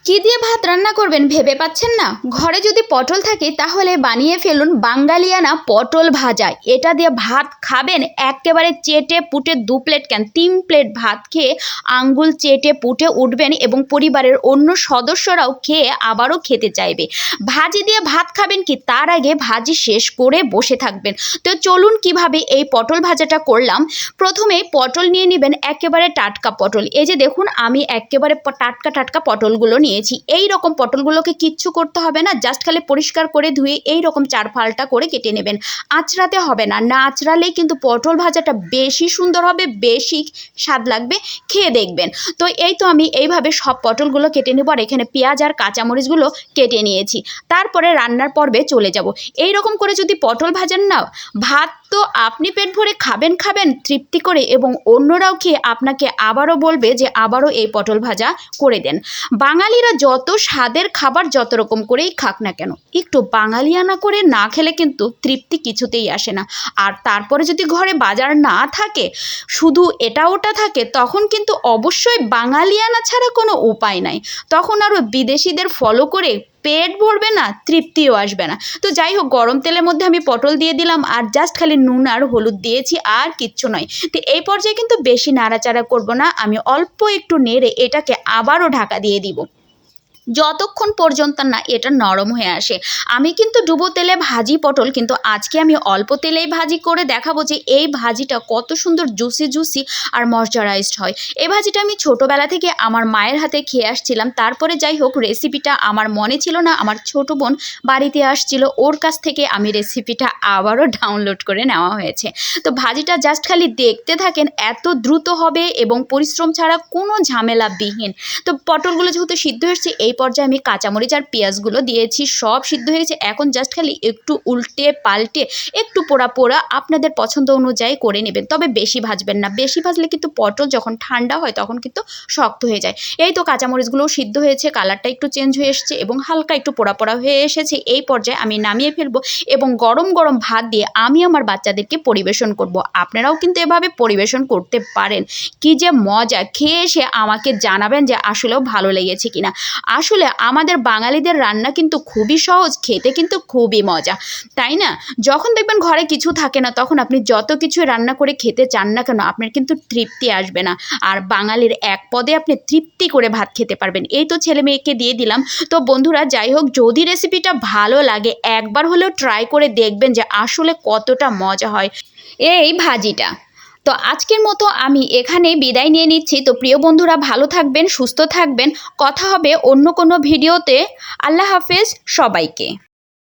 কি দিয়ে ভাত রান্না করবেন ভেবে পাচ্ছেন না? ঘরে যদি পটল থাকে তাহলে বানিয়ে ফেলুন বাঙালিয়ানা পটল ভাজা। এটা দিয়ে ভাত খাবেন একেবারে চেটে পুটে, 2 প্লেট কেন 3 প্লেট ভাত খেয়ে আঙ্গুল চেটে পুটে উঠবেন এবং পরিবারের অন্য সদস্যরাও খেয়ে আবারও খেতে চাইবে। ভাজি দিয়ে ভাত খাবেন কি তার আগে ভাজি শেষ করে বসে থাকবেন। তো চলুন কিভাবে এই পটল ভাজাটা করলাম। প্রথমে পটল নিয়ে নেবেন, একেবারে টাটকা পটল। এই যে দেখুন, আমি একেবারে টাটকা পটলগুলো নিয়েছি। এই রকম পটলগুলোকে কিচ্ছু করতে হবে না, জাস্ট খালি পরিষ্কার করে ধুয়ে এই রকম 4 ফালটা করে কেটে নেবেন। আঁচড়াতে হবে না, না আঁচড়ালেই কিন্তু পটল ভাজাটা বেশি সুন্দর হবে, বেশি স্বাদ লাগবে, খেয়ে দেখবেন। তো এই তো আমি এইভাবে সব পটলগুলো কেটে নেব, আর এখানে পেঁয়াজ আর কাঁচামরিচগুলো কেটে নিয়েছি। তারপরে রান্নার পর্বে চলে যাব। এই রকম করে যদি পটল ভাজান না, ভাত তো আপনি পেট ভরে খাবেন তৃপ্তি করে, এবং অন্যরাও খেয়ে আপনাকে আবারও বলবে যে আবারও এই পটল ভাজা করে দেন। বাঙালিরা যত স্বাদের খাবার যত রকম করেই খাক না কেন, একটু বাঙালিয়ানা করে না খেলে কিন্তু তৃপ্তি কিছুতেই আসে না। আর তারপরে যদি ঘরে বাজার না থাকে, শুধু এটা ওটা থাকে, তখন কিন্তু অবশ্যই বাঙালিয়ানা ছাড়া কোনো উপায় নাই। তখন আরও বিদেশিদের ফলো করে পেট ভরবে না, তৃপ্তিও আসবে না। তো যাই হোক, গরম তেলের মধ্যে আমি পটল দিয়ে দিলাম, আর জাস্ট খালি নুন আর হলুদ দিয়েছি, আর কিচ্ছু নয়। তো এই পর্যায়ে কিন্তু বেশি নাড়াচাড়া করব না, আমি অল্প একটু নেড়ে এটাকে আবারও ঢাকা দিয়ে দিব যতক্ষণ পর্যন্ত না এটা নরম হয়ে আসে। আমি কিন্তু ডুবো তেলে ভাজি পটল, কিন্তু আজকে আমি অল্প তেলেই ভাজি করে দেখাবো যে এই ভাজিটা কত সুন্দর জুসি আর ময়শ্চারাইজড হয়। এই ভাজিটা আমি ছোটোবেলা থেকে আমার মায়ের হাতে খেয়ে আসছিলাম। তারপরে যাই হোক, রেসিপিটা আমার মনে ছিল না, আমার ছোট বোন বাড়িতে আসছিল, ওর কাছ থেকে আমি রেসিপিটা আবারও ডাউনলোড করে নেওয়া হয়েছে। তো ভাজিটা জাস্ট খালি দেখতে থাকেন, এত দ্রুত হবে এবং পরিশ্রম ছাড়া কোনো ঝামেলাবিহীন। তো পটলগুলো যেহেতু সিদ্ধ হয়েছে, এই পর্যায়ে আমি কাঁচামরিচ আর পেঁয়াজগুলো দিয়েছি, সব সিদ্ধ হয়েছে। এখন জাস্ট খালি একটু উল্টে পাল্টে একটু পোড়া আপনাদের পছন্দ অনুযায়ী করে নেবেন, তবে বেশি ভাজবেন না। বেশি ভাজলে কিন্তু পটল যখন ঠান্ডা হয় তখন কিন্তু শক্ত হয়ে যায়। এই তো কাঁচামরিচগুলোও সিদ্ধ হয়েছে, কালারটা একটু চেঞ্জ হয়ে এসেছে এবং হালকা একটু পোড়া হয়ে এসেছে। এই পর্যায়ে আমি নামিয়ে ফেলবো এবং গরম ভাত দিয়ে আমি আমার বাচ্চাদেরকে পরিবেশন করব। আপনারাও কিন্তু এভাবে পরিবেশন করতে পারেন। কি যে মজা, খেয়ে এসে আমাকে জানাবেন যে আসলেও ভালো লেগেছে কিনা। আসলে আমাদের বাঙালিদের রান্না কিন্তু খুবই সহজ, খেতে কিন্তু খুবই মজা, তাই না? যখন দেখবেন ঘরে কিছু থাকে না, তখন আপনি যত কিছু রান্না করে খেতে চান না কেন, আপনার কিন্তু তৃপ্তি আসবে না। আর বাঙালির এক পদে আপনি তৃপ্তি করে ভাত খেতে পারবেন। এই তো ছেলে মেয়েকে দিয়ে দিলাম। তো বন্ধুরা, যাই হোক, যদি রেসিপিটা ভালো লাগে একবার হলেও ট্রাই করে দেখবেন যে আসলে কতটা মজা হয় এই ভাজিটা। তো আজকের মতো আমি এখানে বিদায় নিয়ে নিচ্ছি। তো প্রিয় বন্ধুরা, ভালো থাকবেন, সুস্থ থাকবেন। কথা হবে অন্য কোনো ভিডিওতে। আল্লাহ হাফেজ সবাইকে।